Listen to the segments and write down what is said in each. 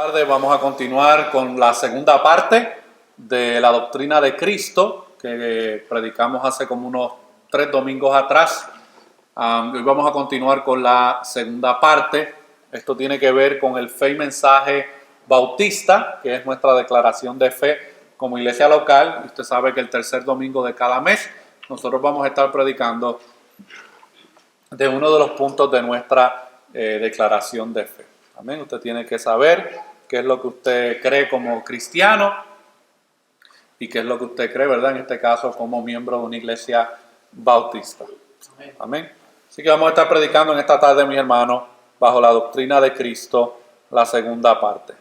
Tarde vamos a continuar con la segunda parte de la doctrina de Cristo que predicamos hace como unos 3 domingos atrás. Hoy vamos a continuar con la segunda parte. Esto tiene que ver con el fe y mensaje bautista, que es nuestra declaración de fe como iglesia local. Usted sabe que el tercer domingo de cada mes nosotros vamos a estar predicando de uno de los puntos de nuestra declaración de fe. Amén. Usted tiene que saber qué es lo que usted cree como cristiano y qué es lo que usted cree, ¿verdad? En este caso, como miembro de una iglesia bautista. Amén. Así que vamos a estar predicando en esta tarde, mis hermanos, bajo la doctrina de Cristo, la segunda parte.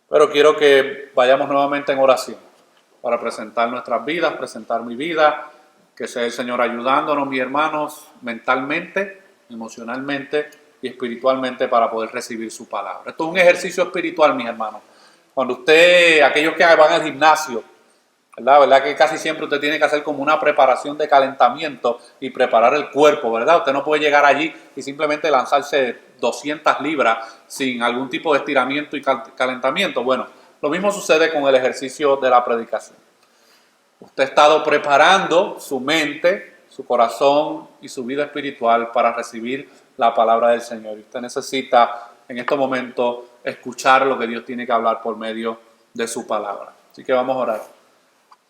Pero quiero que vayamos nuevamente en oración para presentar nuestras vidas, presentar mi vida, que sea el Señor ayudándonos, mis hermanos, mentalmente, emocionalmente y espiritualmente para poder recibir su palabra. Esto es un ejercicio espiritual, mis hermanos. Cuando usted, aquellos que van al gimnasio, ¿verdad que casi siempre usted tiene que hacer como una preparación de calentamiento y preparar el cuerpo, ¿verdad? Usted no puede llegar allí y simplemente lanzarse 200 libras sin algún tipo de estiramiento y calentamiento. Bueno, lo mismo sucede con el ejercicio de la predicación. Usted ha estado preparando su mente, su corazón y su vida espiritual para recibir la palabra del Señor. Y usted necesita en estos momentos escuchar lo que Dios tiene que hablar por medio de su palabra. Así que vamos a orar.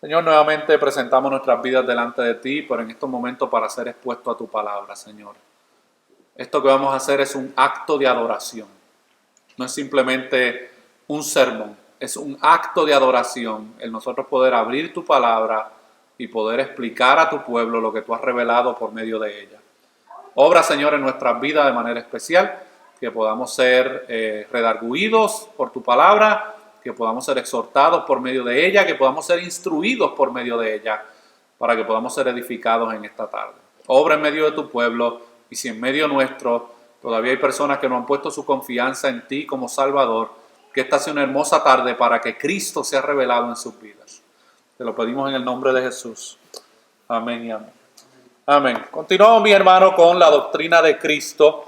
Señor, nuevamente presentamos nuestras vidas delante de ti, pero en estos momentos para ser expuesto a tu palabra, Señor. Esto que vamos a hacer es un acto de adoración. No es simplemente un sermón, es un acto de adoración el nosotros poder abrir tu palabra y poder explicar a tu pueblo lo que tú has revelado por medio de ella. Obra, Señor, en nuestras vidas de manera especial, que podamos ser redarguidos por tu palabra, que podamos ser exhortados por medio de ella, que podamos ser instruidos por medio de ella, para que podamos ser edificados en esta tarde. Obra en medio de tu pueblo, y si en medio nuestro todavía hay personas que no han puesto su confianza en ti como Salvador, que esta sea una hermosa tarde para que Cristo sea revelado en sus vidas. Te lo pedimos en el nombre de Jesús. Amén y amén. Amén. Continuamos, mi hermano, con la doctrina de Cristo,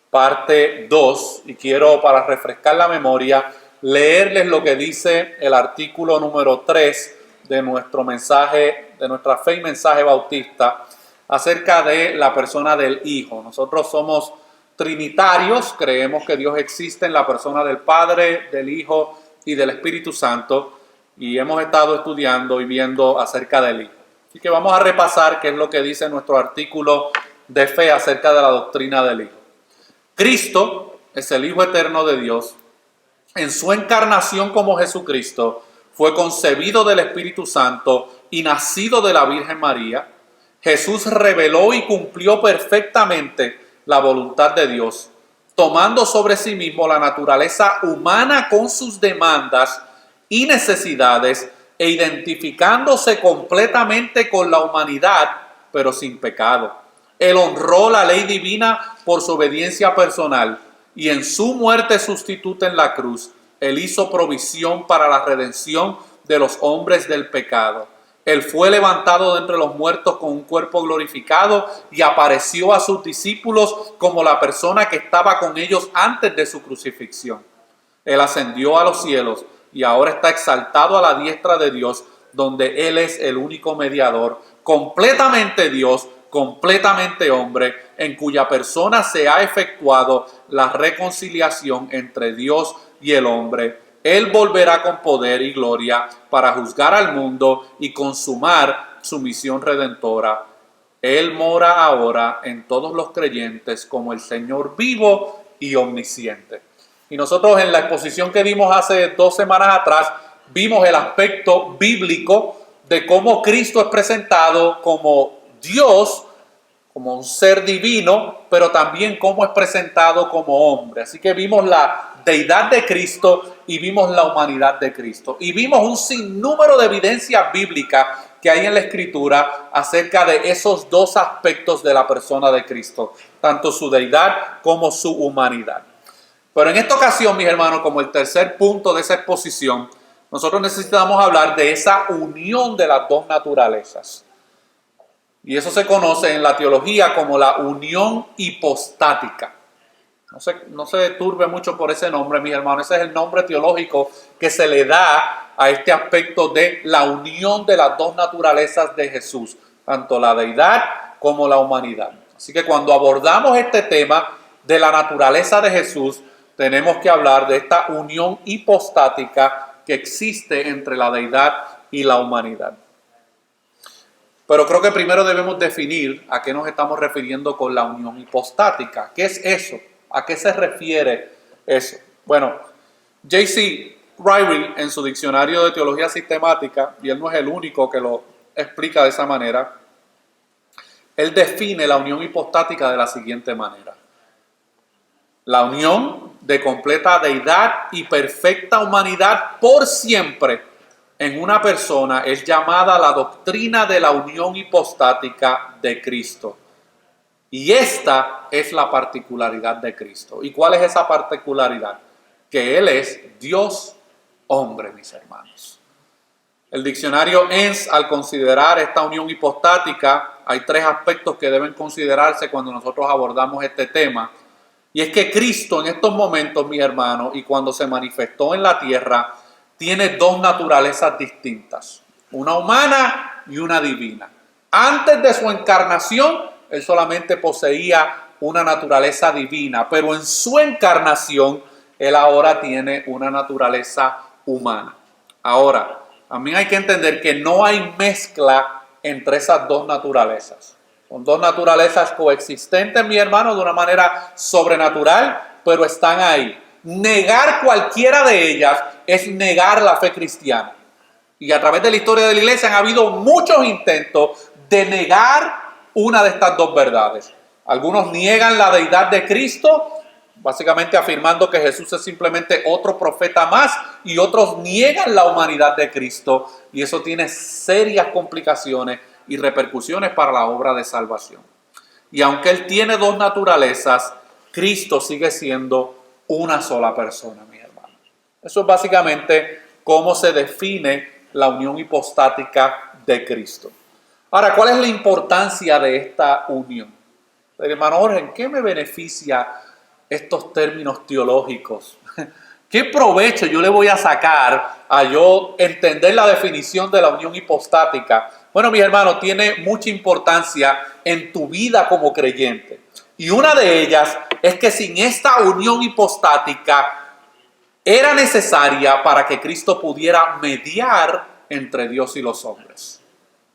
parte 2. Y quiero, para refrescar la memoria, leerles lo que dice el artículo número 3 de nuestro mensaje, de nuestra fe y mensaje bautista, acerca de la persona del Hijo. Nosotros somos trinitarios, creemos que Dios existe en la persona del Padre, del Hijo y del Espíritu Santo, y hemos estado estudiando y viendo acerca del Hijo. Así que vamos a repasar qué es lo que dice nuestro artículo de fe acerca de la doctrina del Hijo. Cristo es el Hijo eterno de Dios. En su encarnación como Jesucristo, fue concebido del Espíritu Santo y nacido de la Virgen María. Jesús reveló y cumplió perfectamente la voluntad de Dios, tomando sobre sí mismo la naturaleza humana con sus demandas y necesidades, e identificándose completamente con la humanidad, pero sin pecado. Él honró la ley divina por su obediencia personal, y en su muerte sustituta en la cruz, Él hizo provisión para la redención de los hombres del pecado. Él fue levantado de entre los muertos con un cuerpo glorificado y apareció a sus discípulos como la persona que estaba con ellos antes de su crucifixión. Él ascendió a los cielos y ahora está exaltado a la diestra de Dios, donde Él es el único mediador, completamente Dios, completamente hombre, en cuya persona se ha efectuado la reconciliación entre Dios y el hombre. Él volverá con poder y gloria para juzgar al mundo y consumar su misión redentora. Él mora ahora en todos los creyentes como el Señor vivo y omnisciente. Y nosotros en la exposición que dimos hace 2 semanas atrás, vimos el aspecto bíblico de cómo Cristo es presentado como Dios, como un ser divino, pero también cómo es presentado como hombre. Así que vimos la deidad de Cristo y vimos la humanidad de Cristo. Y vimos un sinnúmero de evidencia bíblica que hay en la Escritura acerca de esos dos aspectos de la persona de Cristo, tanto su deidad como su humanidad. Pero en esta ocasión, mis hermanos, como el tercer punto de esa exposición, nosotros necesitamos hablar de esa unión de las dos naturalezas. Y eso se conoce en la teología como la unión hipostática. No se turbe mucho por ese nombre, mis hermanos. Ese es el nombre teológico que se le da a este aspecto de la unión de las dos naturalezas de Jesús, tanto la deidad como la humanidad. Así que cuando abordamos este tema de la naturaleza de Jesús, tenemos que hablar de esta unión hipostática que existe entre la deidad y la humanidad. Pero creo que primero debemos definir a qué nos estamos refiriendo con la unión hipostática. ¿Qué es eso? ¿A qué se refiere eso? Bueno, J.C. Ryle en su diccionario de teología sistemática, y él no es el único que lo explica de esa manera, él define la unión hipostática de la siguiente manera. La unión de completa deidad y perfecta humanidad por siempre en una persona es llamada la doctrina de la unión hipostática de Cristo. Y esta es la particularidad de Cristo. ¿Y cuál es esa particularidad? Que Él es Dios hombre, mis hermanos. El diccionario ENS, al considerar esta unión hipostática, hay tres aspectos que deben considerarse cuando nosotros abordamos este tema. Y es que Cristo en estos momentos, mis hermanos, y cuando se manifestó en la tierra, tiene dos naturalezas distintas, una humana y una divina. Antes de su encarnación, Él solamente poseía una naturaleza divina, pero en su encarnación, Él ahora tiene una naturaleza humana. Ahora, también hay que entender que no hay mezcla entre esas dos naturalezas. Son dos naturalezas coexistentes, mi hermano, de una manera sobrenatural, pero están ahí. Negar cualquiera de ellas es negar la fe cristiana. Y a través de la historia de la iglesia han habido muchos intentos de negar una de estas dos verdades. Algunos niegan la deidad de Cristo, básicamente afirmando que Jesús es simplemente otro profeta más, y otros niegan la humanidad de Cristo, y eso tiene serias complicaciones y repercusiones para la obra de salvación. Y aunque Él tiene dos naturalezas, Cristo sigue siendo una sola persona, mis hermanos. Eso es básicamente cómo se define la unión hipostática de Cristo. Ahora, ¿cuál es la importancia de esta unión? Hermano Jorge, ¿en qué me beneficia estos términos teológicos? ¿Qué provecho yo le voy a sacar a yo entender la definición de la unión hipostática? Bueno, mis hermanos, tiene mucha importancia en tu vida como creyente. Y una de ellas es que sin esta unión hipostática era necesaria para que Cristo pudiera mediar entre Dios y los hombres.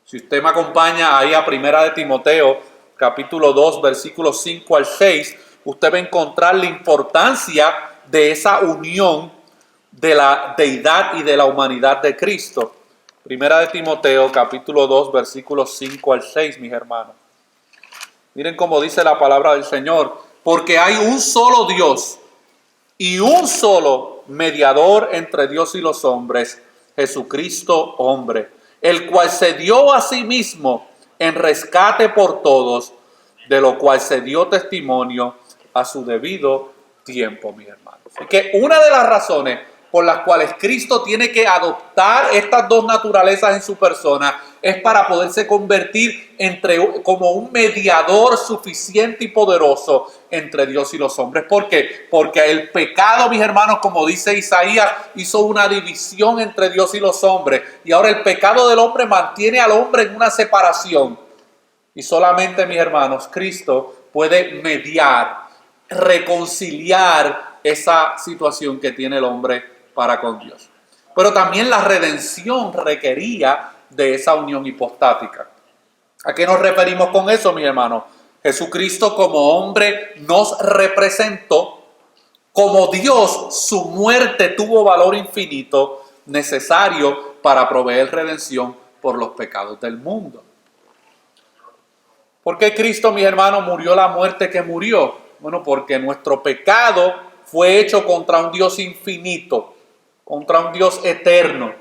Si usted me acompaña ahí a 1 de Timoteo, capítulo 2, versículos 5 al 6, usted va a encontrar la importancia de esa unión de la deidad y de la humanidad de Cristo. 1 de Timoteo, capítulo 2, versículos 5 al 6, mis hermanos. Miren cómo dice la palabra del Señor. Porque hay un solo Dios y un solo mediador entre Dios y los hombres, Jesucristo hombre, el cual se dio a sí mismo en rescate por todos, de lo cual se dio testimonio a su debido tiempo, mis hermanos. Así que una de las razones por las cuales Cristo tiene que adoptar estas dos naturalezas en su persona es para poderse convertir como un mediador suficiente y poderoso entre Dios y los hombres. ¿Por qué? Porque el pecado, mis hermanos, como dice Isaías, hizo una división entre Dios y los hombres. Y ahora el pecado del hombre mantiene al hombre en una separación. Y solamente, mis hermanos, Cristo puede mediar, reconciliar esa situación que tiene el hombre para con Dios. Pero también la redención requería de esa unión hipostática. ¿A qué nos referimos con eso, mis hermanos? Jesucristo como hombre nos representó. Como Dios, su muerte tuvo valor infinito necesario para proveer redención por los pecados del mundo. ¿Por qué Cristo, mis hermanos, murió la muerte que murió? Bueno, porque nuestro pecado fue hecho contra un Dios infinito, contra un Dios eterno.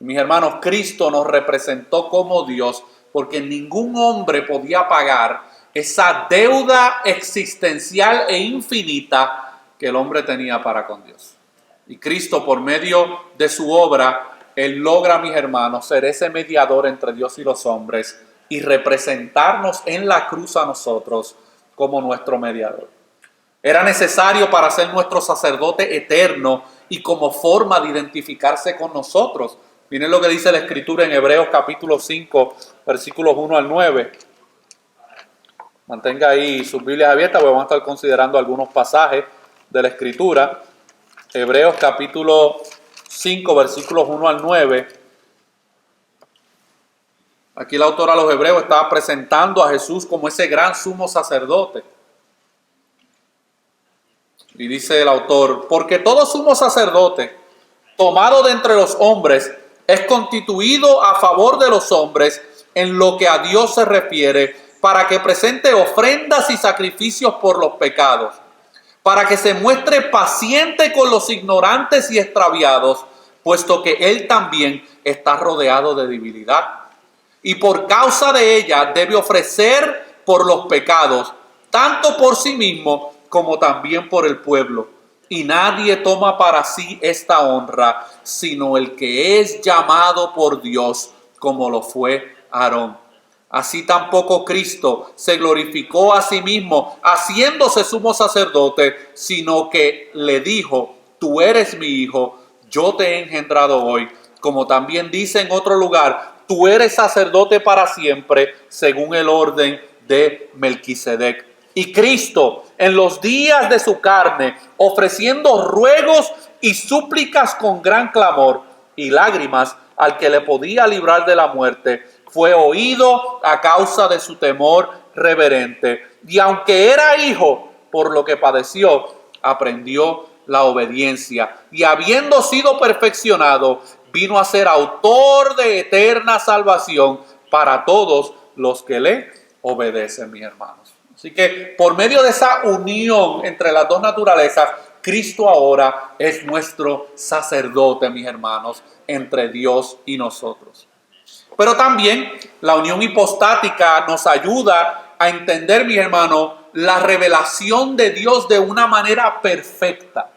Mis hermanos, Cristo nos representó como Dios porque ningún hombre podía pagar esa deuda existencial e infinita que el hombre tenía para con Dios. Y Cristo, por medio de su obra, Él logra, mis hermanos, ser ese mediador entre Dios y los hombres y representarnos en la cruz a nosotros como nuestro mediador. Era necesario para ser nuestro sacerdote eterno y como forma de identificarse con nosotros. Miren lo que dice la Escritura en Hebreos capítulo 5, versículos 1 al 9. Mantenga ahí sus Biblias abiertas, porque vamos a estar considerando algunos pasajes de la Escritura. Hebreos capítulo 5, versículos 1 al 9. Aquí el autor a los Hebreos estaba presentando a Jesús como ese gran sumo sacerdote. Y dice el autor: porque todo sumo sacerdote, tomado de entre los hombres, es constituido a favor de los hombres en lo que a Dios se refiere, para que presente ofrendas y sacrificios por los pecados, para que se muestre paciente con los ignorantes y extraviados, puesto que Él también está rodeado de debilidad. Y por causa de ella debe ofrecer por los pecados, tanto por sí mismo como también por el pueblo. Y nadie toma para sí esta honra, sino el que es llamado por Dios, como lo fue Aarón. Así tampoco Cristo se glorificó a sí mismo, haciéndose sumo sacerdote, sino que le dijo: tú eres mi hijo, yo te he engendrado hoy. Como también dice en otro lugar: tú eres sacerdote para siempre, según el orden de Melquisedec. Y Cristo, en los días de su carne, ofreciendo ruegos y súplicas con gran clamor y lágrimas al que le podía librar de la muerte, fue oído a causa de su temor reverente. Y aunque era hijo, por lo que padeció, aprendió la obediencia. Y habiendo sido perfeccionado, vino a ser autor de eterna salvación para todos los que le obedecen, mis hermanos. Así que por medio de esa unión entre las dos naturalezas, Cristo ahora es nuestro sacerdote, mis hermanos, entre Dios y nosotros. Pero también la unión hipostática nos ayuda a entender, mis hermanos, la revelación de Dios de una manera perfecta.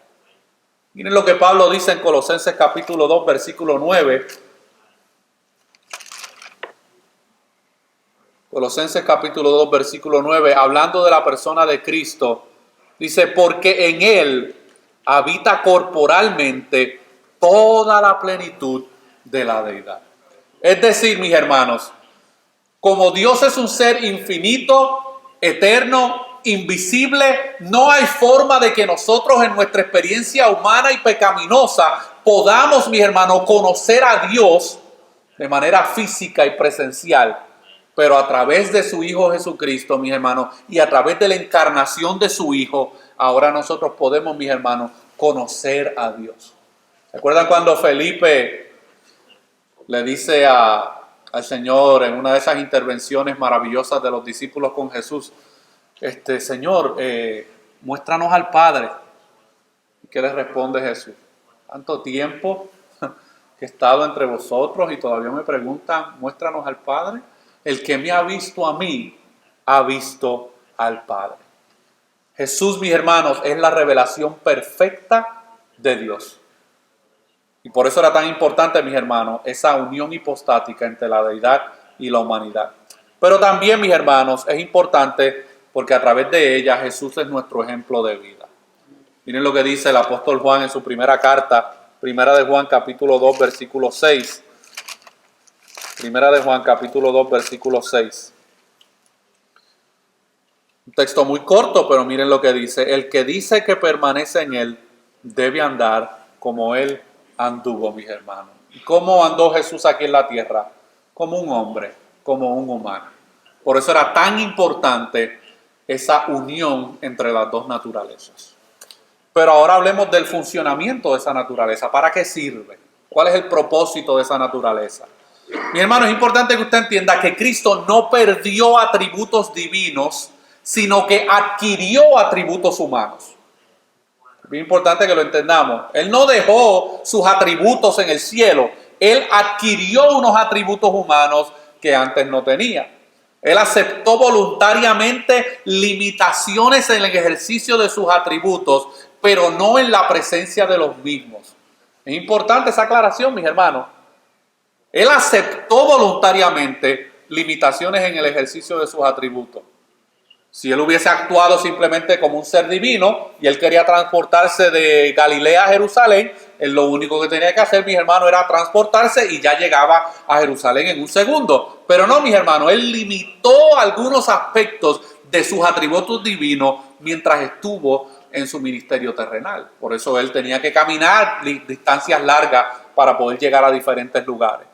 Miren lo que Pablo dice en Colosenses capítulo 2, versículo 9. Colosenses capítulo 2, versículo 9, hablando de la persona de Cristo, dice: porque en Él habita corporalmente toda la plenitud de la deidad. Es decir, mis hermanos, como Dios es un ser infinito, eterno, invisible, no hay forma de que nosotros en nuestra experiencia humana y pecaminosa podamos, mis hermanos, conocer a Dios de manera física y presencial. Pero a través de su Hijo Jesucristo, mis hermanos, y a través de la encarnación de su Hijo, ahora nosotros podemos, mis hermanos, conocer a Dios. ¿Se acuerdan cuando Felipe le dice al Señor en una de esas intervenciones maravillosas de los discípulos con Jesús: Señor, muéstranos al Padre? ¿Y qué le responde Jesús? Tanto tiempo que he estado entre vosotros y todavía me preguntan: muéstranos al Padre. El que me ha visto a mí, ha visto al Padre. Jesús, mis hermanos, es la revelación perfecta de Dios. Y por eso era tan importante, mis hermanos, esa unión hipostática entre la deidad y la humanidad. Pero también, mis hermanos, es importante porque a través de ella Jesús es nuestro ejemplo de vida. Miren lo que dice el apóstol Juan en su primera carta, primera de Juan capítulo 2, versículo 6. Primera de Juan capítulo 2, versículo 6. Un texto muy corto, pero miren lo que dice: el que dice que permanece en Él debe andar como Él anduvo, mis hermanos. ¿Y cómo andó Jesús aquí en la tierra? Como un hombre, como un humano. Por eso era tan importante esa unión entre las dos naturalezas. Pero ahora hablemos del funcionamiento de esa naturaleza. ¿Para qué sirve? ¿Cuál es el propósito de esa naturaleza? Mi hermano, es importante que usted entienda que Cristo no perdió atributos divinos, sino que adquirió atributos humanos. Es bien importante que lo entendamos. Él no dejó sus atributos en el cielo. Él adquirió unos atributos humanos que antes no tenía. Él aceptó voluntariamente limitaciones en el ejercicio de sus atributos, pero no en la presencia de los mismos. Es importante esa aclaración, mis hermanos. Él aceptó voluntariamente limitaciones en el ejercicio de sus atributos, Si él hubiese actuado simplemente como un ser divino y él quería transportarse de Galilea a Jerusalén, él lo único que tenía que hacer, mis hermanos, era transportarse y ya llegaba a Jerusalén en un segundo. Pero no, mis hermanos, él limitó algunos aspectos de sus atributos divinos mientras estuvo en su ministerio terrenal. Por eso él tenía que caminar distancias largas para poder llegar a diferentes lugares.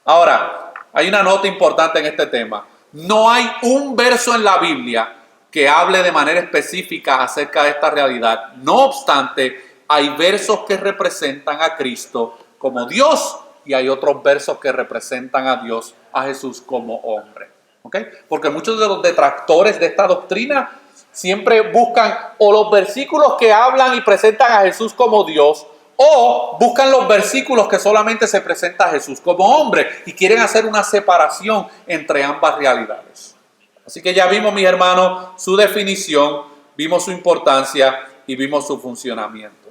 Ahora, hay una nota importante en este tema. No hay un verso en la Biblia que hable de manera específica acerca de esta realidad. No obstante, hay versos que representan a Cristo como Dios y hay otros versos que representan a Dios, a Jesús como hombre. ¿Okay? Porque muchos de los detractores de esta doctrina siempre buscan o los versículos que hablan y presentan a Jesús como Dios, o buscan los versículos que solamente se presenta a Jesús como hombre y quieren hacer una separación entre ambas realidades. Así que ya vimos, mis hermanos, su definición, vimos su importancia y vimos su funcionamiento.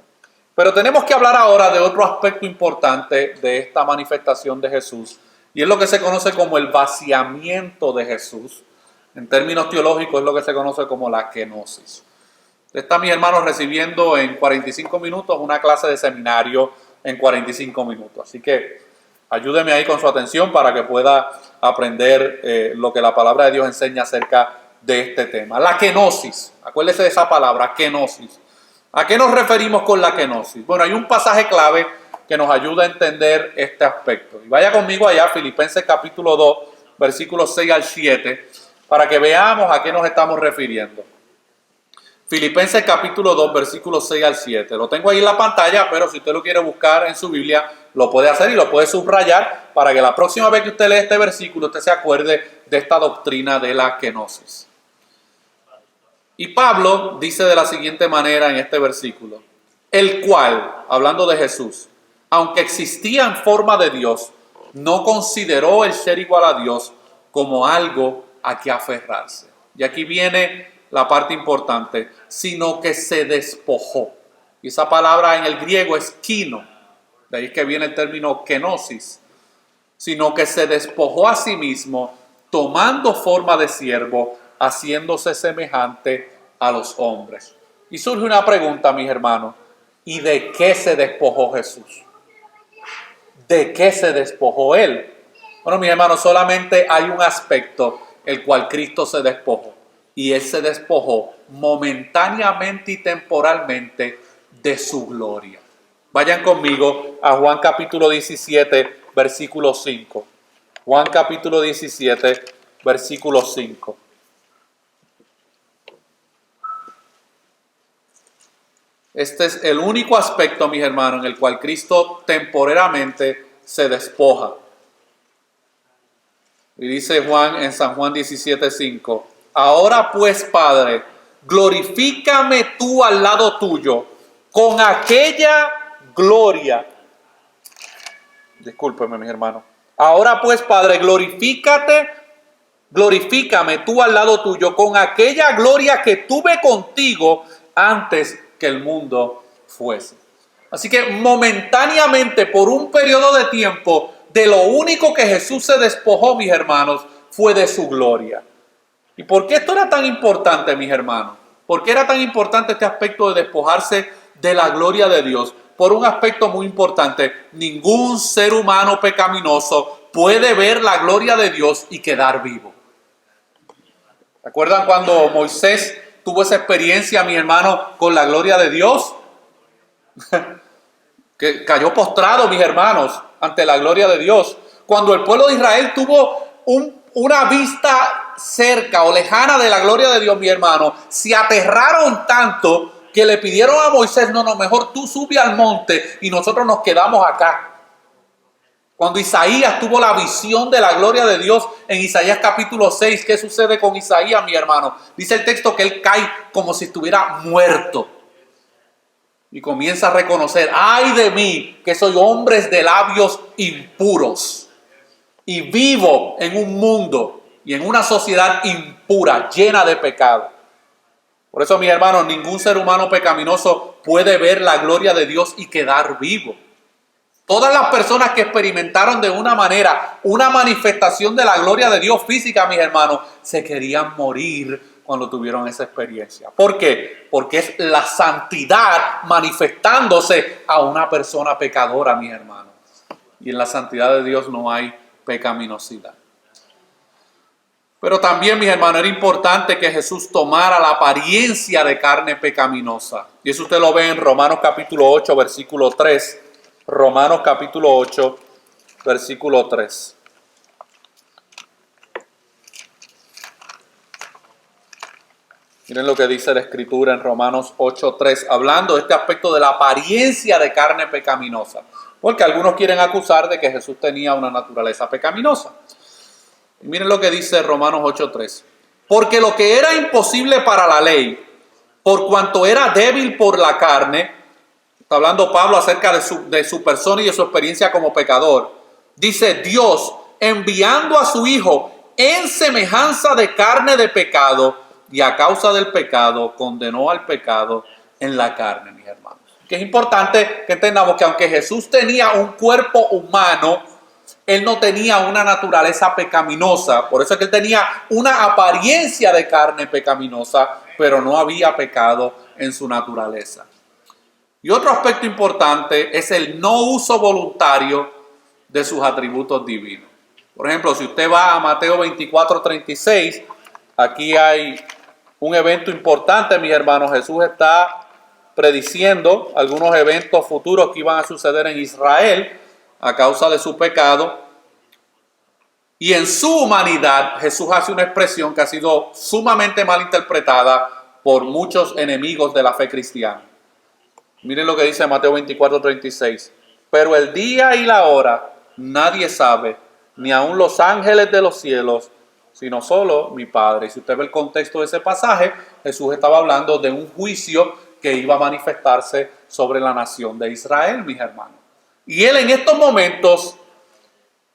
Pero tenemos que hablar ahora de otro aspecto importante de esta manifestación de Jesús, y es lo que se conoce como el vaciamiento de Jesús. En términos teológicos es lo que se conoce como la kenosis. Está, mis hermanos, recibiendo en 45 minutos una clase de seminario en 45 minutos. Así que ayúdeme ahí con su atención para que pueda aprender lo que la palabra de Dios enseña acerca de este tema. La kenosis, acuérdese de esa palabra, kenosis. ¿A qué nos referimos con la kenosis? Bueno, hay un pasaje clave que nos ayuda a entender este aspecto. Y vaya conmigo allá, Filipenses capítulo 2, versículos 6 al 7, para que veamos a qué nos estamos refiriendo. Filipenses capítulo 2, versículos 6 al 7. Lo tengo ahí en la pantalla, pero si usted lo quiere buscar en su Biblia, lo puede hacer y lo puede subrayar para que la próxima vez que usted lee este versículo, usted se acuerde de esta doctrina de la kenosis. Y Pablo dice de la siguiente manera en este versículo: el cual, hablando de Jesús, aunque existía en forma de Dios, no consideró el ser igual a Dios como algo a que aferrarse. Y aquí viene la parte importante, sino que se despojó. Y esa palabra en el griego es kino, de ahí que viene el término kenosis, sino que se despojó a sí mismo, tomando forma de siervo, haciéndose semejante a los hombres. Y surge una pregunta, mis hermanos, ¿y de qué se despojó Jesús? ¿De qué se despojó él? Bueno, mis hermanos, solamente hay un aspecto el cual Cristo se despojó. Y él se despojó momentáneamente y temporalmente de su gloria. Vayan conmigo a Juan capítulo 17, versículo 5. Juan capítulo 17, versículo 5. Este es el único aspecto, mis hermanos, en el cual Cristo temporalmente se despoja. Y dice Juan en San Juan 17, 5. Ahora pues, Padre, glorifícame tú al lado tuyo con aquella gloria. Discúlpeme, mis hermanos. Ahora pues, Padre, glorifícame tú al lado tuyo con aquella gloria que tuve contigo antes que el mundo fuese. Así que momentáneamente, por un periodo de tiempo, de lo único que Jesús se despojó, mis hermanos, fue de su gloria. ¿Y por qué esto era tan importante, mis hermanos? ¿Por qué era tan importante este aspecto de despojarse de la gloria de Dios? Por un aspecto muy importante: ningún ser humano pecaminoso puede ver la gloria de Dios y quedar vivo. ¿Recuerdan cuando Moisés tuvo esa experiencia, mi hermano, con la gloria de Dios? Que cayó postrado, mis hermanos, ante la gloria de Dios. Cuando el pueblo de Israel tuvo una vista cerca o lejana de la gloria de Dios, mi hermano, se aterraron tanto que le pidieron a Moisés: no, mejor tú sube al monte y nosotros nos quedamos acá. Cuando Isaías tuvo la visión de la gloria de Dios en Isaías capítulo 6, ¿qué sucede con Isaías, mi hermano? Dice el texto que él cae como si estuviera muerto. Y comienza a reconocer: ay de mí, que soy hombre de labios impuros. Y vivo en un mundo y en una sociedad impura, llena de pecado. Por eso, mis hermanos, ningún ser humano pecaminoso puede ver la gloria de Dios y quedar vivo. Todas las personas que experimentaron de una manera una manifestación de la gloria de Dios física, mis hermanos, se querían morir cuando tuvieron esa experiencia. ¿Por qué? Porque es la santidad manifestándose a una persona pecadora, mis hermanos. Y en la santidad de Dios no hay pecaminosidad. Pero también, mis hermanos, era importante que Jesús tomara la apariencia de carne pecaminosa. Y eso usted lo ve en Romanos capítulo 8, versículo 3. Romanos capítulo 8, versículo 3. Miren lo que dice la Escritura en Romanos 8:3, hablando de este aspecto de la apariencia de carne pecaminosa. Porque algunos quieren acusar de que Jesús tenía una naturaleza pecaminosa. Y miren lo que dice Romanos 8:3. Porque lo que era imposible para la ley, por cuanto era débil por la carne, está hablando Pablo acerca de su persona y de su experiencia como pecador. Dice Dios, enviando a su Hijo en semejanza de carne de pecado, y a causa del pecado condenó al pecado en la carne, mis hermanos. Que es importante que entendamos que aunque Jesús tenía un cuerpo humano, Él no tenía una naturaleza pecaminosa. Por eso es que Él tenía una apariencia de carne pecaminosa, pero no había pecado en su naturaleza. Y otro aspecto importante es el no uso voluntario de sus atributos divinos. Por ejemplo, si usted va a Mateo 24:36, aquí hay un evento importante, mis hermanos. Jesús está prediciendo algunos eventos futuros que iban a suceder en Israel a causa de su pecado. Y en su humanidad, Jesús hace una expresión que ha sido sumamente mal interpretada por muchos enemigos de la fe cristiana. Miren lo que dice Mateo 24:36. Pero el día y la hora nadie sabe, ni aun los ángeles de los cielos, sino solo mi Padre. Y si usted ve el contexto de ese pasaje, Jesús estaba hablando de un juicio que iba a manifestarse sobre la nación de Israel, mis hermanos. Y Él en estos momentos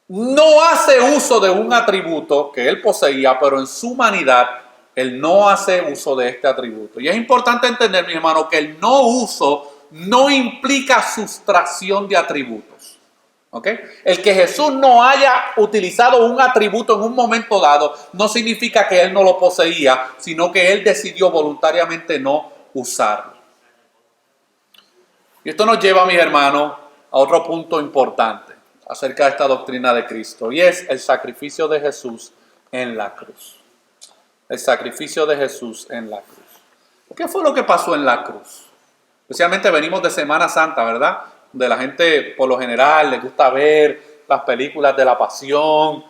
no hace uso de un atributo que Él poseía, pero en su humanidad Él no hace uso de este atributo. Y es importante entender, mis hermanos, que el no uso no implica sustracción de atributos. ¿Okay? El que Jesús no haya utilizado un atributo en un momento dado no significa que Él no lo poseía, sino que Él decidió voluntariamente no usarlo. Y esto nos lleva, mis hermanos, a otro punto importante acerca de esta doctrina de Cristo, y es el sacrificio de Jesús en la cruz. El sacrificio de Jesús en la cruz. ¿Qué fue lo que pasó en la cruz? Especialmente venimos de Semana Santa, ¿verdad? De la gente, por lo general, les gusta ver las películas de la Pasión,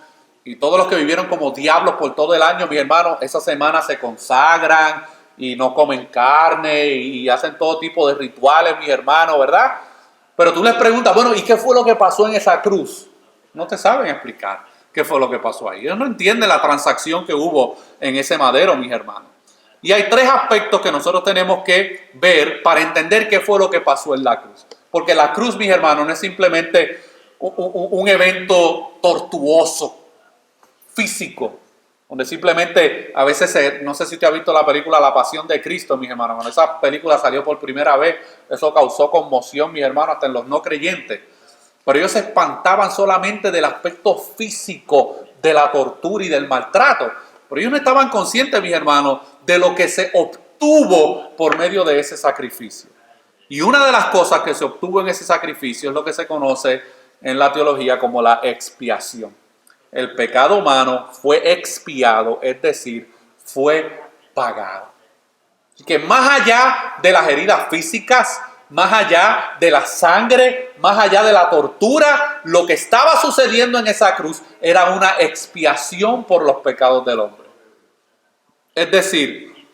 y todos los que vivieron como diablos por todo el año, mis hermanos, esa semana se consagran y no comen carne y hacen todo tipo de rituales, mis hermanos, ¿verdad? Pero tú les preguntas, bueno, ¿y qué fue lo que pasó en esa cruz? No te saben explicar qué fue lo que pasó ahí. Ellos no entienden la transacción que hubo en ese madero, mis hermanos. Y hay tres aspectos que nosotros tenemos que ver para entender qué fue lo que pasó en la cruz. Porque la cruz, mis hermanos, no es simplemente un evento tortuoso, físico, donde simplemente a veces, no sé si te has visto la película La Pasión de Cristo, mis hermanos. Cuando esa película salió por primera vez, eso causó conmoción, mis hermanos, hasta en los no creyentes. Pero ellos se espantaban solamente del aspecto físico de la tortura y del maltrato. Pero ellos no estaban conscientes, mis hermanos, de lo que se obtuvo por medio de ese sacrificio. Y una de las cosas que se obtuvo en ese sacrificio es lo que se conoce en la teología como la expiación. El pecado humano fue expiado, es decir, fue pagado. Y que más allá de las heridas físicas, más allá de la sangre, más allá de la tortura, lo que estaba sucediendo en esa cruz era una expiación por los pecados del hombre. Es decir,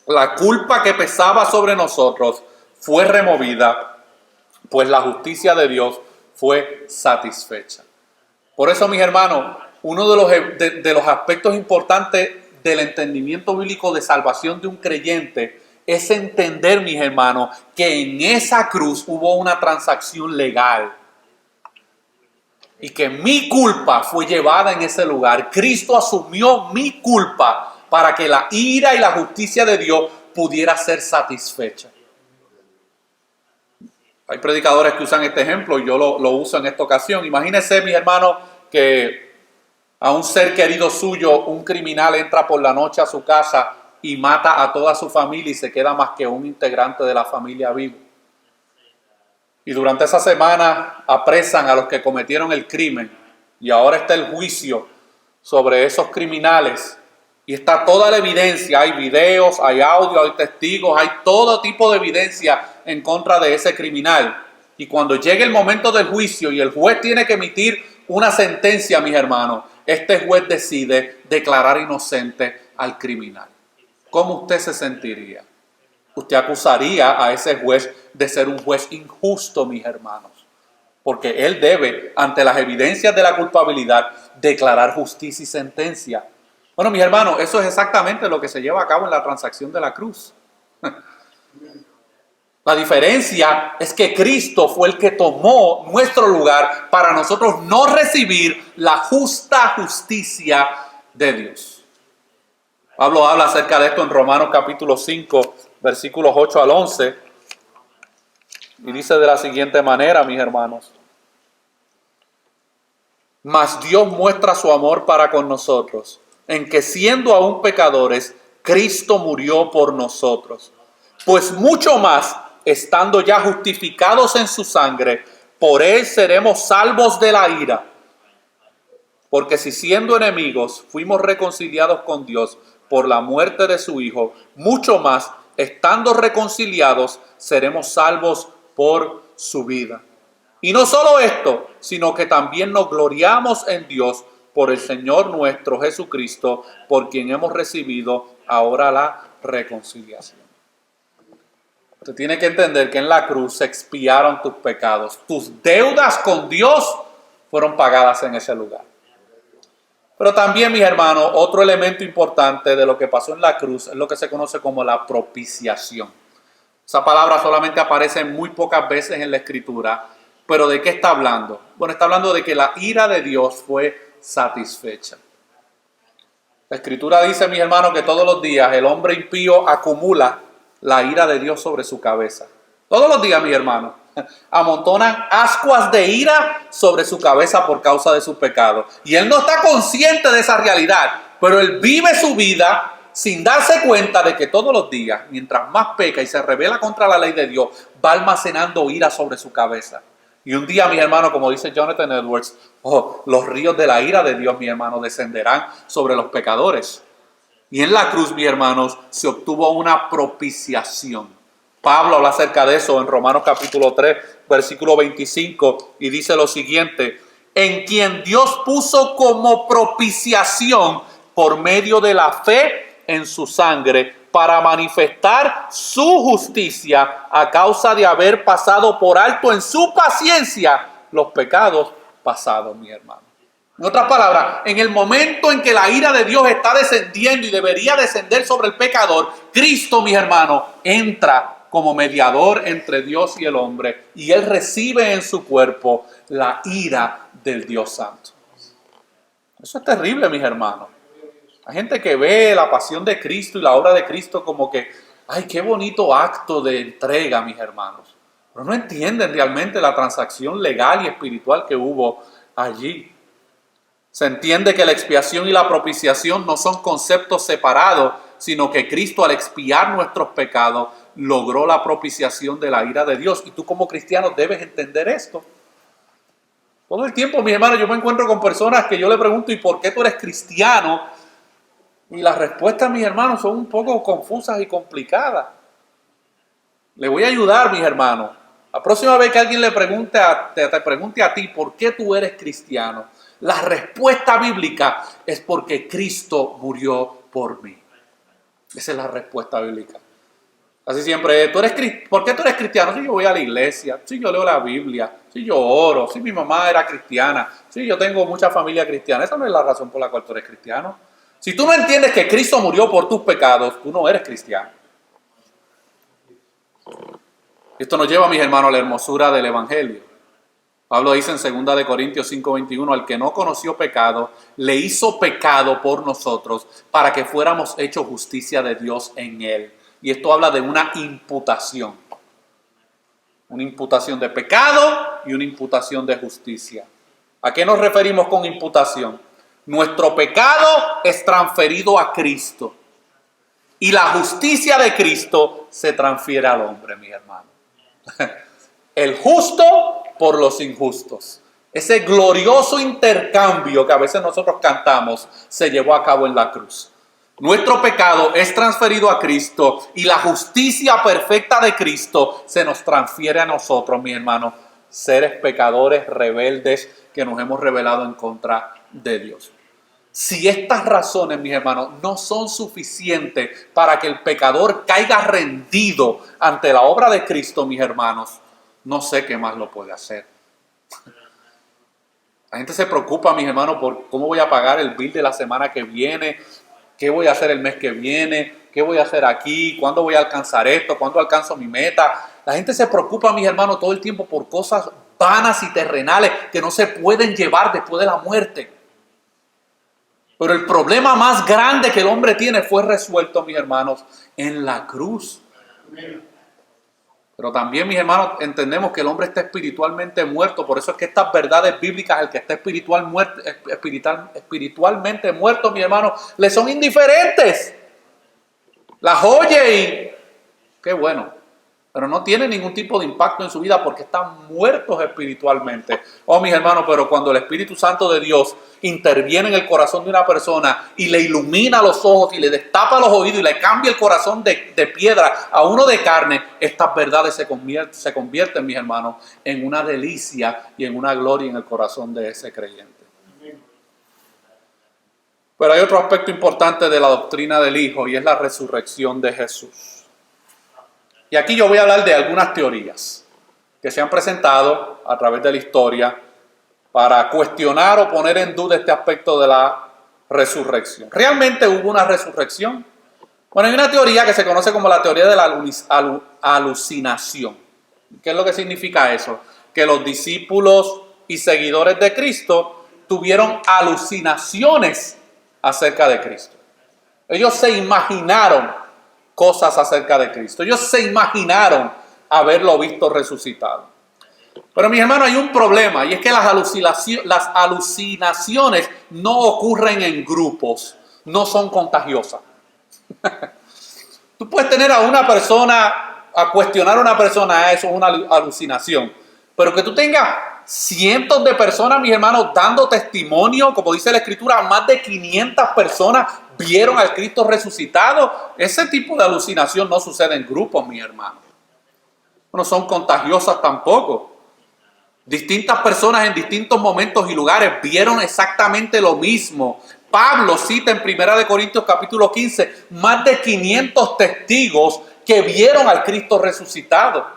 la culpa que pesaba sobre nosotros fue removida, pues la justicia de Dios fue satisfecha. Por eso, mis hermanos, uno de los aspectos importantes del entendimiento bíblico de salvación de un creyente es entender, mis hermanos, que en esa cruz hubo una transacción legal y que mi culpa fue llevada en ese lugar. Cristo asumió mi culpa para que la ira y la justicia de Dios pudiera ser satisfecha. Hay predicadores que usan este ejemplo y yo lo uso en esta ocasión. Imagínense, mis hermanos, que a un ser querido suyo, un criminal entra por la noche a su casa y mata a toda su familia y se queda más que un integrante de la familia vivo. Y durante esa semana apresan a los que cometieron el crimen y ahora está el juicio sobre esos criminales y está toda la evidencia, hay videos, hay audio, hay testigos, hay todo tipo de evidencia en contra de ese criminal. Y cuando llegue el momento del juicio y el juez tiene que emitir una sentencia, mis hermanos, este juez decide declarar inocente al criminal. ¿Cómo usted se sentiría? Usted acusaría a ese juez de ser un juez injusto, mis hermanos, porque él debe, ante las evidencias de la culpabilidad, declarar justicia y sentencia. Bueno, mis hermanos, eso es exactamente lo que se lleva a cabo en la transacción de la cruz. La diferencia es que Cristo fue el que tomó nuestro lugar para nosotros no recibir la justa justicia de Dios. Pablo habla acerca de esto en Romanos capítulo 5, versículos 8 al 11, y dice de la siguiente manera, mis hermanos: mas Dios muestra su amor para con nosotros, en que siendo aún pecadores, Cristo murió por nosotros. Pues mucho más, estando ya justificados en su sangre, por él seremos salvos de la ira. Porque si siendo enemigos fuimos reconciliados con Dios por la muerte de su Hijo, mucho más, estando reconciliados, seremos salvos por su vida. Y no solo esto, sino que también nos gloriamos en Dios por el Señor nuestro Jesucristo, por quien hemos recibido ahora la reconciliación. Usted tiene que entender que en la cruz se expiaron tus pecados. Tus deudas con Dios fueron pagadas en ese lugar. Pero también, mis hermanos, otro elemento importante de lo que pasó en la cruz es lo que se conoce como la propiciación. Esa palabra solamente aparece muy pocas veces en la Escritura. ¿Pero de qué está hablando? Bueno, está hablando de que la ira de Dios fue satisfecha. La Escritura dice, mis hermanos, que todos los días el hombre impío acumula la ira de Dios sobre su cabeza. Todos los días, mis hermanos, amontonan ascuas de ira sobre su cabeza por causa de sus pecados. Y él no está consciente de esa realidad, pero él vive su vida sin darse cuenta de que todos los días, mientras más peca y se rebela contra la ley de Dios, va almacenando ira sobre su cabeza. Y un día, mis hermanos, como dice Jonathan Edwards, los ríos de la ira de Dios, mis hermanos, descenderán sobre los pecadores. Y en la cruz, mis hermanos, se obtuvo una propiciación. Pablo habla acerca de eso en Romanos capítulo 3, versículo 25, y dice lo siguiente: en quien Dios puso como propiciación por medio de la fe en su sangre, para manifestar su justicia a causa de haber pasado por alto en su paciencia los pecados pasados, mi hermano. En otras palabras, en el momento en que la ira de Dios está descendiendo y debería descender sobre el pecador, Cristo, mis hermanos, entra como mediador entre Dios y el hombre, y él recibe en su cuerpo la ira del Dios Santo. Eso es terrible, mis hermanos. Hay gente que ve la pasión de Cristo y la obra de Cristo como que, ay, qué bonito acto de entrega, mis hermanos. Pero no entienden realmente la transacción legal y espiritual que hubo allí. Se entiende que la expiación y la propiciación no son conceptos separados, sino que Cristo, al expiar nuestros pecados, logró la propiciación de la ira de Dios. Y tú como cristiano debes entender esto. Todo el tiempo, mis hermanos, yo me encuentro con personas que yo le pregunto, ¿y por qué tú eres cristiano? Y las respuestas, mis hermanos, son un poco confusas y complicadas. Le voy a ayudar, mis hermanos. La próxima vez que alguien te pregunte a ti por qué tú eres cristiano, la respuesta bíblica es porque Cristo murió por mí. Esa es la respuesta bíblica. Así siempre, ¿por qué tú eres cristiano? Si yo voy a la iglesia, si yo leo la Biblia, si yo oro, si mi mamá era cristiana, si yo tengo mucha familia cristiana. Esa no es la razón por la cual tú eres cristiano. Si tú no entiendes que Cristo murió por tus pecados, tú no eres cristiano. Esto nos lleva, mis hermanos, a la hermosura del Evangelio. Pablo dice en 2 Corintios 5:21, al que no conoció pecado, le hizo pecado por nosotros para que fuéramos hechos justicia de Dios en él. Y esto habla de una imputación. Una imputación de pecado y una imputación de justicia. ¿A qué nos referimos con imputación? Nuestro pecado es transferido a Cristo. y la justicia de Cristo se transfiere al hombre, mi hermano. El justo por los injustos. Ese glorioso intercambio que a veces nosotros cantamos se llevó a cabo en la cruz. Nuestro pecado es transferido a Cristo y la justicia perfecta de Cristo se nos transfiere a nosotros, mi hermano, seres pecadores, rebeldes, que nos hemos rebelado en contra de Dios. Si estas razones, mis hermanos, no son suficientes para que el pecador caiga rendido ante la obra de Cristo, mis hermanos, no sé qué más lo puede hacer. La gente se preocupa, mis hermanos, por cómo voy a pagar el bill de la semana que viene, qué voy a hacer el mes que viene, qué voy a hacer aquí, cuándo voy a alcanzar esto, cuándo alcanzo mi meta. La gente se preocupa, mis hermanos, todo el tiempo por cosas vanas y terrenales que no se pueden llevar después de la muerte. Pero el problema más grande que el hombre tiene fue resuelto, mis hermanos, en la cruz. Pero también, mis hermanos, entendemos que el hombre está espiritualmente muerto. Por eso es que estas verdades bíblicas, el que está espiritualmente muerto, mis hermanos, le son indiferentes. Las oye y qué bueno. Pero no tiene ningún tipo de impacto en su vida porque están muertos espiritualmente. Oh, mis hermanos, pero cuando el Espíritu Santo de Dios interviene en el corazón de una persona y le ilumina los ojos y le destapa los oídos y le cambia el corazón de piedra a uno de carne, estas verdades se convierten, mis hermanos, en una delicia y en una gloria en el corazón de ese creyente. Pero hay otro aspecto importante de la doctrina del Hijo y es la resurrección de Jesús. Y aquí yo voy a hablar de algunas teorías que se han presentado a través de la historia para cuestionar o poner en duda este aspecto de la resurrección. ¿Realmente hubo una resurrección? Bueno, hay una teoría que se conoce como la teoría de la alucinación. ¿Qué es lo que significa eso? Que los discípulos y seguidores de Cristo tuvieron alucinaciones acerca de Cristo. Ellos se imaginaron cosas acerca de Cristo. Ellos se imaginaron haberlo visto resucitado. Pero mis hermanos, hay un problema y es que las alucinaciones no ocurren en grupos, no son contagiosas. Tú puedes tener a una persona, a cuestionar a una persona, eso es una alucinación. Pero que tú tengas cientos de personas, mis hermanos, dando testimonio, como dice la Escritura, más de 500 personas vieron al Cristo resucitado. Ese tipo de alucinación no sucede en grupos, mis hermanos. No son contagiosas tampoco. Distintas personas en distintos momentos y lugares vieron exactamente lo mismo. Pablo cita en 1 Corintios capítulo 15 más de 500 testigos que vieron al Cristo resucitado.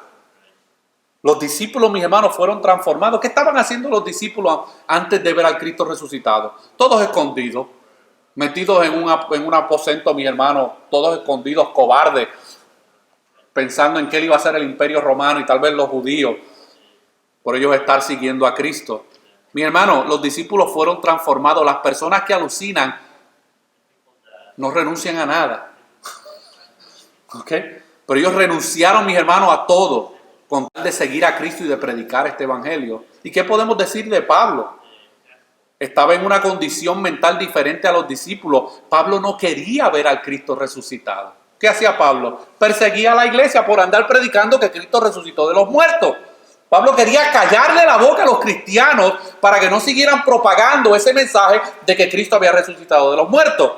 Los discípulos, mis hermanos, fueron transformados. ¿Qué estaban haciendo los discípulos antes de ver al Cristo resucitado? Todos escondidos, metidos en un aposento, mis hermanos, todos escondidos, cobardes, pensando en qué iba a ser el imperio romano y tal vez los judíos, por ellos estar siguiendo a Cristo. Mis hermanos, los discípulos fueron transformados. Las personas que alucinan no renuncian a nada. ¿Ok? Pero ellos renunciaron, mis hermanos, a todo con tal de seguir a Cristo y de predicar este evangelio. ¿Y qué podemos decir de Pablo? Estaba en una condición mental diferente a los discípulos. Pablo no quería ver al Cristo resucitado. ¿Qué hacía Pablo? Perseguía a la iglesia por andar predicando que Cristo resucitó de los muertos. Pablo quería callarle la boca a los cristianos para que no siguieran propagando ese mensaje de que Cristo había resucitado de los muertos.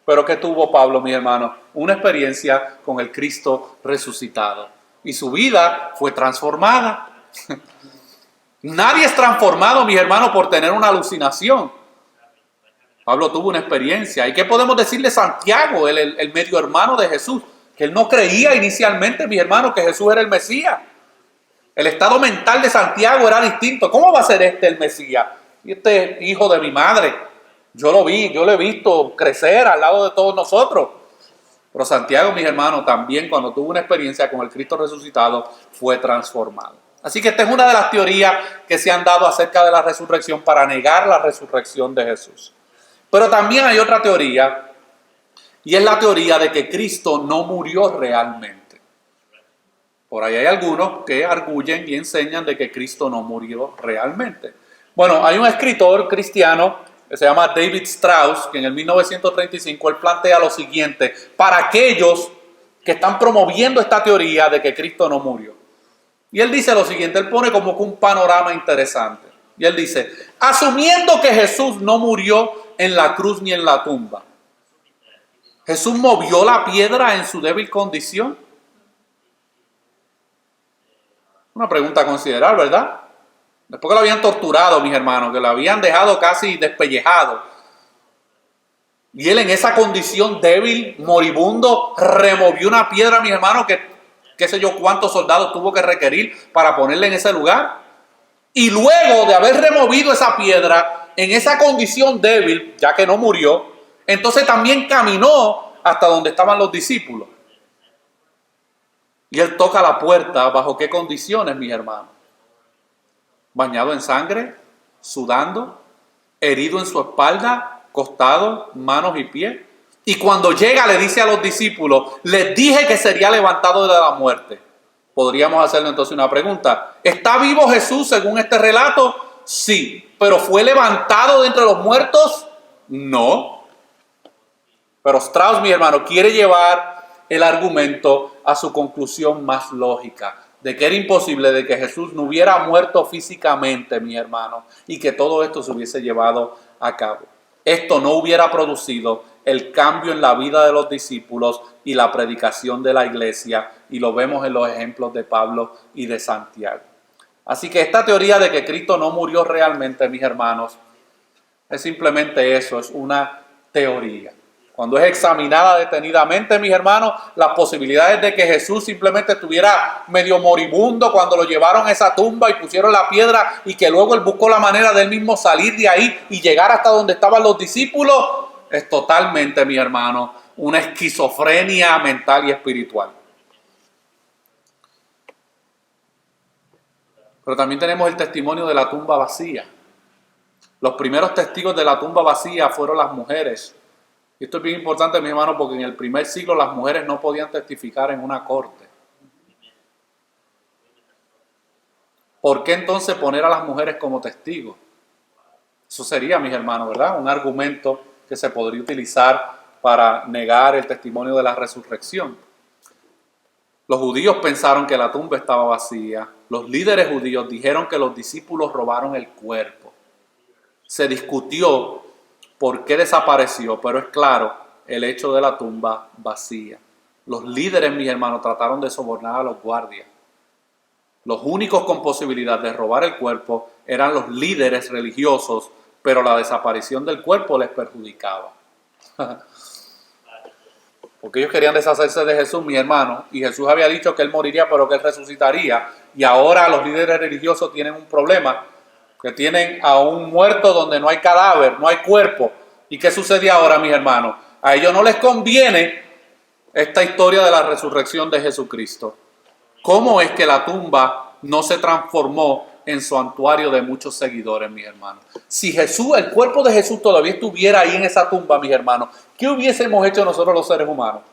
Pero ¿qué tuvo Pablo, mi hermano? Una experiencia con el Cristo resucitado. Y su vida fue transformada. Nadie es transformado, mis hermanos, por tener una alucinación. Pablo tuvo una experiencia. ¿Y qué podemos decir de Santiago, el medio hermano de Jesús? Que él no creía inicialmente, mis hermanos, que Jesús era el Mesías. El estado mental de Santiago era distinto. ¿Cómo va a ser este el Mesías? Y este hijo de mi madre. Yo lo vi, yo lo he visto crecer al lado de todos nosotros. Pero Santiago, mis hermanos, también cuando tuvo una experiencia con el Cristo resucitado, fue transformado. Así que esta es una de las teorías que se han dado acerca de la resurrección para negar la resurrección de Jesús. Pero también hay otra teoría, y es la teoría de que Cristo no murió realmente. Por ahí hay algunos que arguyen y enseñan de que Cristo no murió realmente. Bueno, hay un escritor cristiano que se llama David Strauss, que en el 1935 él plantea lo siguiente para aquellos que están promoviendo esta teoría de que Cristo no murió. Y él dice lo siguiente, él pone como que un panorama interesante. Y él dice, asumiendo que Jesús no murió en la cruz ni en la tumba, ¿Jesús movió la piedra en su débil condición? Una pregunta a considerar, ¿verdad? Después que lo habían torturado, mis hermanos, que lo habían dejado casi despellejado, y él en esa condición débil, moribundo, removió una piedra, mis hermanos, que qué sé yo cuántos soldados tuvo que requerir para ponerle en ese lugar. Y luego de haber removido esa piedra, en esa condición débil, ya que no murió, entonces también caminó hasta donde estaban los discípulos. Y él toca la puerta, ¿bajo qué condiciones, mis hermanos? Bañado en sangre, sudando, herido en su espalda, costado, manos y pies. Y cuando llega le dice a los discípulos, les dije que sería levantado de la muerte. Podríamos hacerle entonces una pregunta. ¿Está vivo Jesús según este relato? Sí. ¿Pero fue levantado de entre los muertos? No. Pero Strauss, mi hermano, quiere llevar el argumento a su conclusión más lógica, de que era imposible de que Jesús no hubiera muerto físicamente, mi hermano, y que todo esto se hubiese llevado a cabo. Esto no hubiera producido el cambio en la vida de los discípulos y la predicación de la iglesia, y lo vemos en los ejemplos de Pablo y de Santiago. Así que esta teoría de que Cristo no murió realmente, mis hermanos, es simplemente eso, es una teoría. Cuando es examinada detenidamente, mis hermanos, las posibilidades de que Jesús simplemente estuviera medio moribundo cuando lo llevaron a esa tumba y pusieron la piedra y que luego él buscó la manera de él mismo salir de ahí y llegar hasta donde estaban los discípulos, es totalmente, mi hermano, una esquizofrenia mental y espiritual. Pero también tenemos el testimonio de la tumba vacía. Los primeros testigos de la tumba vacía fueron las mujeres. Y esto es bien importante, mi hermano, porque en el primer siglo las mujeres no podían testificar en una corte. ¿Por qué entonces poner a las mujeres como testigos? Eso sería, mis hermanos, ¿verdad? Un argumento que se podría utilizar para negar el testimonio de la resurrección. Los judíos pensaron que la tumba estaba vacía. Los líderes judíos dijeron que los discípulos robaron el cuerpo. Se discutió por qué desapareció, pero es claro, el hecho de la tumba vacía. Los líderes, mis hermanos, trataron de sobornar a los guardias. Los únicos con posibilidad de robar el cuerpo eran los líderes religiosos, pero la desaparición del cuerpo les perjudicaba. Porque ellos querían deshacerse de Jesús, mi hermano, y Jesús había dicho que él moriría, pero que él resucitaría. Y ahora los líderes religiosos tienen un problema, que tienen a un muerto donde no hay cadáver, no hay cuerpo. ¿Y qué sucede ahora, mis hermanos? A ellos no les conviene esta historia de la resurrección de Jesucristo. ¿Cómo es que la tumba no se transformó en santuario de muchos seguidores, mis hermanos? Si Jesús, el cuerpo de Jesús todavía estuviera ahí en esa tumba, mis hermanos, ¿qué hubiésemos hecho nosotros los seres humanos?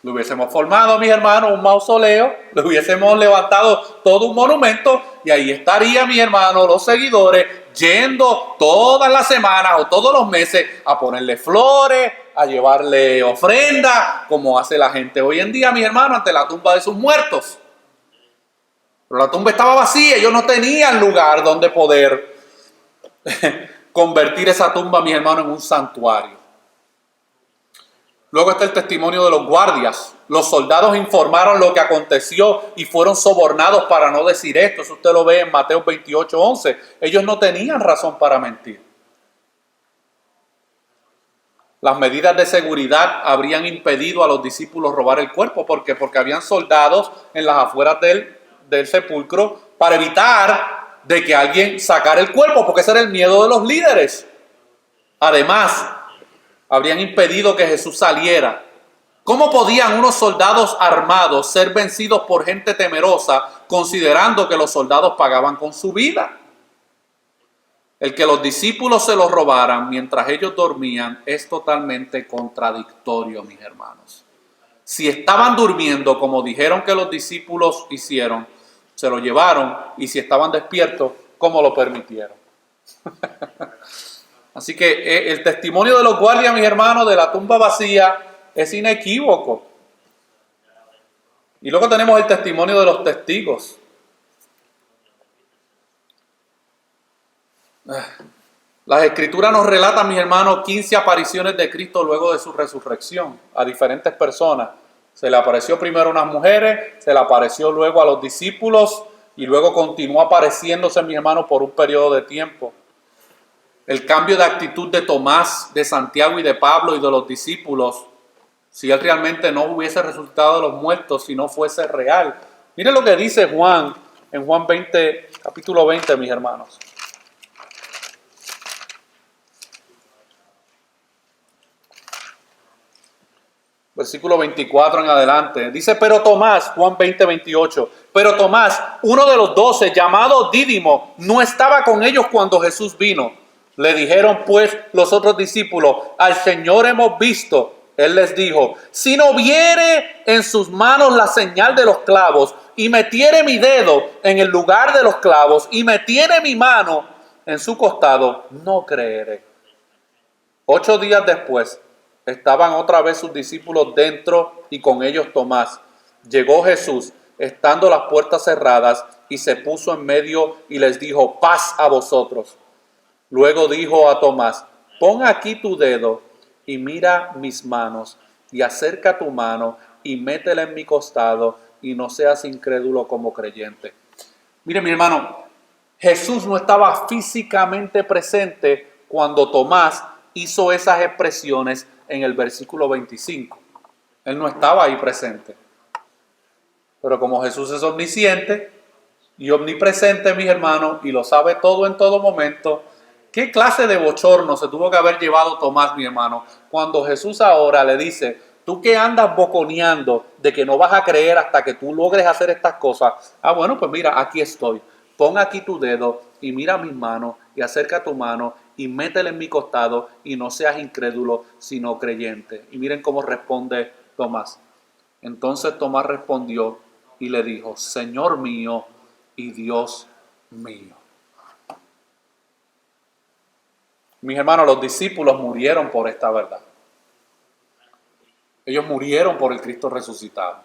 Le hubiésemos formado, mis hermanos, un mausoleo, le hubiésemos levantado todo un monumento y ahí estaría, mis hermanos, los seguidores yendo todas las semanas o todos los meses a ponerle flores, a llevarle ofrendas, como hace la gente hoy en día, mis hermanos, ante la tumba de sus muertos. Pero la tumba estaba vacía, ellos no tenían lugar donde poder convertir esa tumba, mis hermanos, en un santuario. Luego está el testimonio de los guardias. Los soldados informaron lo que aconteció y fueron sobornados para no decir esto. Eso usted lo ve en Mateo 28:11. Ellos no tenían razón para mentir. Las medidas de seguridad habrían impedido a los discípulos robar el cuerpo. ¿Por qué? Porque habían soldados en las afueras del sepulcro para evitar de que alguien sacara el cuerpo, porque ese era el miedo de los líderes. Además, habrían impedido que Jesús saliera. ¿Cómo podían unos soldados armados ser vencidos por gente temerosa, considerando que los soldados pagaban con su vida? El que los discípulos se los robaran mientras ellos dormían es totalmente contradictorio, mis hermanos. Si estaban durmiendo como dijeron que los discípulos hicieron, se lo llevaron, y si estaban despiertos, ¿cómo lo permitieron? Así que el testimonio de los guardias, mis hermanos, de la tumba vacía es inequívoco. Y luego tenemos el testimonio de los testigos. Las escrituras nos relatan, mis hermanos, 15 apariciones de Cristo luego de su resurrección a diferentes personas. Se le apareció primero a unas mujeres, se le apareció luego a los discípulos y luego continuó apareciéndose, mis hermanos, por un periodo de tiempo. El cambio de actitud de Tomás, de Santiago y de Pablo y de los discípulos, si él realmente no hubiese resucitado de los muertos, si no fuese real. Miren lo que dice Juan en Juan 20, capítulo 20, mis hermanos. Versículo 24 en adelante. Dice, pero Tomás, Juan 20, 28, pero Tomás, uno de los 12, llamado Dídimo, no estaba con ellos cuando Jesús vino. Le dijeron pues los otros discípulos, al Señor hemos visto. Él les dijo, si no viere en sus manos la señal de los clavos, y metiere mi dedo en el lugar de los clavos, y metiere mi mano en su costado, no creeré. 8 días después, estaban otra vez sus discípulos dentro y con ellos Tomás. Llegó Jesús, estando las puertas cerradas, y se puso en medio y les dijo, paz a vosotros. Luego dijo a Tomás, pon aquí tu dedo y mira mis manos, y acerca tu mano y métela en mi costado, y no seas incrédulo como creyente. Mire, mi hermano, Jesús no estaba físicamente presente cuando Tomás hizo esas expresiones en el versículo 25. Él no estaba ahí presente. Pero como Jesús es omnisciente y omnipresente, mis hermanos, y lo sabe todo en todo momento, ¿qué clase de bochorno se tuvo que haber llevado Tomás, mi hermano, cuando Jesús ahora le dice, tú que andas boconeando de que no vas a creer hasta que tú logres hacer estas cosas? Ah, bueno, pues mira, aquí estoy. Pon aquí tu dedo y mira mis manos y acerca tu mano y métele en mi costado y no seas incrédulo, sino creyente. Y miren cómo responde Tomás. Entonces Tomás respondió y le dijo, Señor mío y Dios mío. Mis hermanos, los discípulos murieron por esta verdad. Ellos murieron por el Cristo resucitado.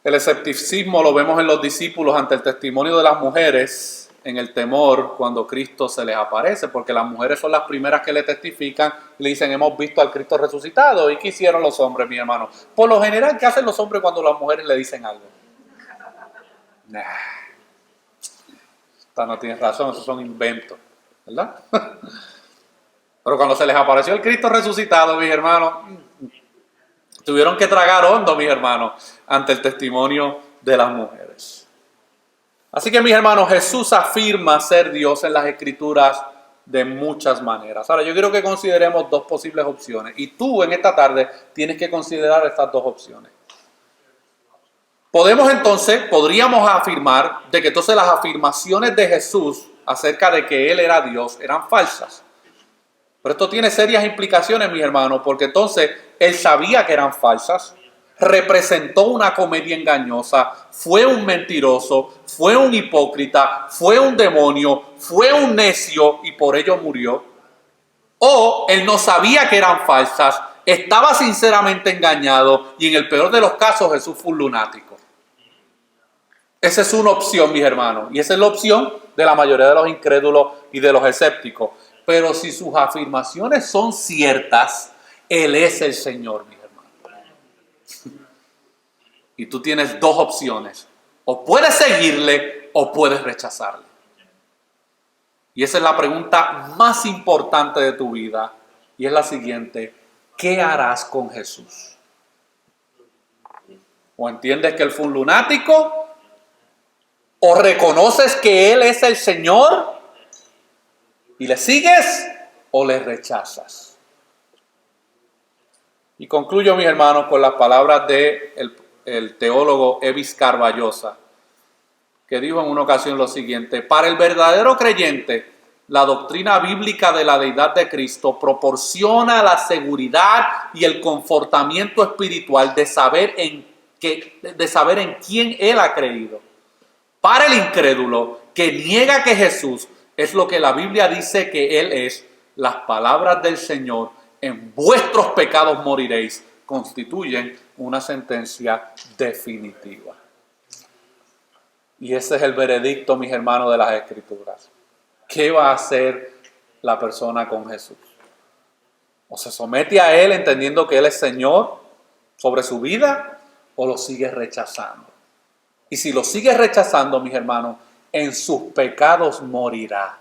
El escepticismo lo vemos en los discípulos ante el testimonio de las mujeres, en el temor cuando Cristo se les aparece, porque las mujeres son las primeras que le testifican y le dicen, hemos visto al Cristo resucitado. ¿Y qué hicieron los hombres, mi hermano? Por lo general, ¿qué hacen los hombres cuando las mujeres le dicen algo? Nah, esta no tienes razón, esos son inventos, ¿verdad? Pero cuando se les apareció el Cristo resucitado, mis hermanos, tuvieron que tragar hondo, mis hermanos, ante el testimonio de las mujeres. Así que, mis hermanos, Jesús afirma ser Dios en las Escrituras de muchas maneras. Ahora, yo quiero que consideremos dos posibles opciones. Y tú, en esta tarde, tienes que considerar estas dos opciones. Podríamos afirmar de que entonces las afirmaciones de Jesús acerca de que Él era Dios eran falsas. Pero esto tiene serias implicaciones, mis hermanos, porque entonces Él sabía que eran falsas, representó una comedia engañosa, fue un mentiroso, fue un hipócrita, fue un demonio, fue un necio y por ello murió. O Él no sabía que eran falsas, estaba sinceramente engañado y en el peor de los casos Jesús fue un lunático. Esa es una opción, mis hermanos, y esa es la opción de la mayoría de los incrédulos y de los escépticos. Pero si sus afirmaciones son ciertas, Él es el Señor, mis hermanos. Y tú tienes dos opciones. O puedes seguirle o puedes rechazarle. Y esa es la pregunta más importante de tu vida. Y es la siguiente. ¿Qué harás con Jesús? O entiendes que Él fue un lunático, o reconoces que Él es el Señor y le sigues, o le rechazas. Y concluyo, mis hermanos, con las palabras de el teólogo Evis Carballosa, que dijo en una ocasión lo siguiente: para el verdadero creyente, la doctrina bíblica de la deidad de Cristo proporciona la seguridad y el confortamiento espiritual de saber en quién Él ha creído. Para el incrédulo que niega que Jesús es lo que la Biblia dice que Él es, las palabras del Señor, en vuestros pecados moriréis, constituyen una sentencia definitiva. Y ese es el veredicto, mis hermanos, de las Escrituras. ¿Qué va a hacer la persona con Jesús? O se somete a Él entendiendo que Él es Señor sobre su vida, o lo sigue rechazando. Y si lo sigue rechazando, mis hermanos, en sus pecados morirá.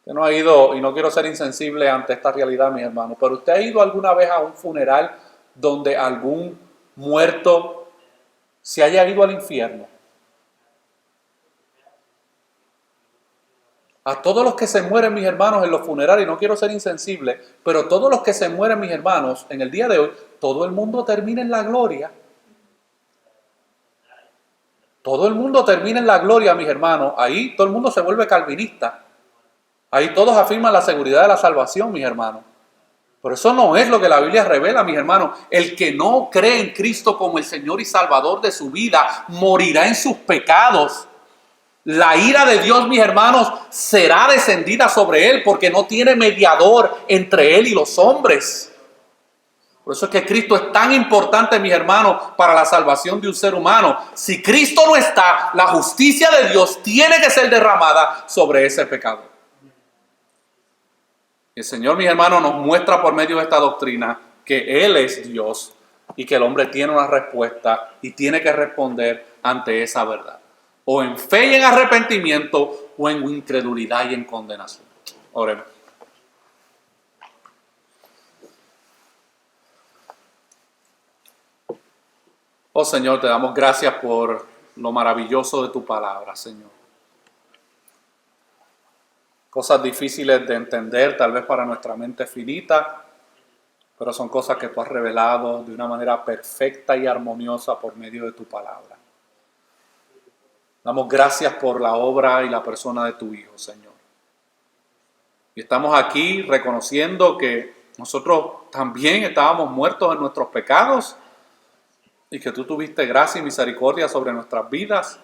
Usted no ha ido, y no quiero ser insensible ante esta realidad, mis hermanos, pero usted ha ido alguna vez a un funeral donde algún muerto se haya ido al infierno. A todos los que se mueren, mis hermanos, en los funerales, y no quiero ser insensible, pero todos los que se mueren, mis hermanos, en el día de hoy, todo el mundo termina en la gloria. Todo el mundo termina en la gloria, mis hermanos. Ahí todo el mundo se vuelve calvinista. Ahí todos afirman la seguridad de la salvación, mis hermanos. Pero eso no es lo que la Biblia revela, mis hermanos. El que no cree en Cristo como el Señor y Salvador de su vida, morirá en sus pecados. La ira de Dios, mis hermanos, será descendida sobre él porque no tiene mediador entre él y los hombres. Por eso es que Cristo es tan importante, mis hermanos, para la salvación de un ser humano. Si Cristo no está, la justicia de Dios tiene que ser derramada sobre ese pecado. El Señor, mis hermanos, nos muestra por medio de esta doctrina que Él es Dios y que el hombre tiene una respuesta y tiene que responder ante esa verdad. O en fe y en arrepentimiento, o en incredulidad y en condenación. Oremos. Oh Señor, te damos gracias por lo maravilloso de tu palabra, Señor. Cosas difíciles de entender, tal vez para nuestra mente finita, pero son cosas que tú has revelado de una manera perfecta y armoniosa por medio de tu palabra. Damos gracias por la obra y la persona de tu Hijo, Señor. Y estamos aquí reconociendo que nosotros también estábamos muertos en nuestros pecados y que tú tuviste gracia y misericordia sobre nuestras vidas.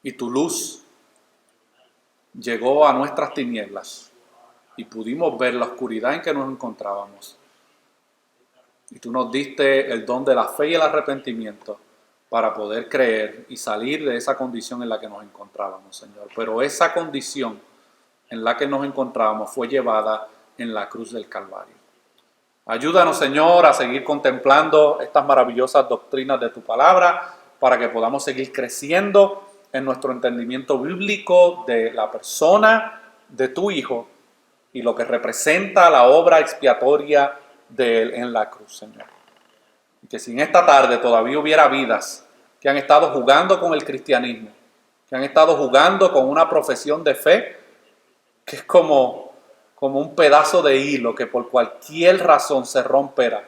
Y tu luz llegó a nuestras tinieblas y pudimos ver la oscuridad en que nos encontrábamos. Y tú nos diste el don de la fe y el arrepentimiento para poder creer y salir de esa condición en la que nos encontrábamos, Señor. Pero esa condición en la que nos encontrábamos fue llevada en la cruz del Calvario. Ayúdanos, Señor, a seguir contemplando estas maravillosas doctrinas de tu palabra para que podamos seguir creciendo en nuestro entendimiento bíblico de la persona de tu Hijo y lo que representa la obra expiatoria de Él en la cruz, Señor. Y que si en esta tarde todavía hubiera vidas que han estado jugando con el cristianismo, que han estado jugando con una profesión de fe, que es como un pedazo de hilo que por cualquier razón se romperá,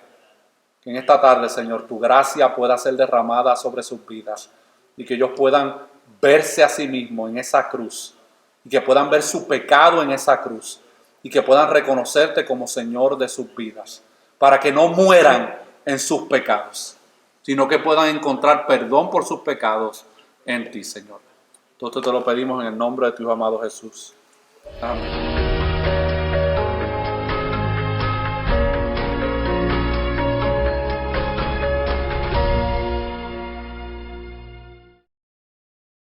que en esta tarde, Señor, tu gracia pueda ser derramada sobre sus vidas y que ellos puedan verse a sí mismos en esa cruz y que puedan ver su pecado en esa cruz y que puedan reconocerte como Señor de sus vidas, para que no mueran en sus pecados, sino que puedan encontrar perdón por sus pecados en ti, Señor. Todo esto te lo pedimos en el nombre de tu Hijo amado Jesús. Amén.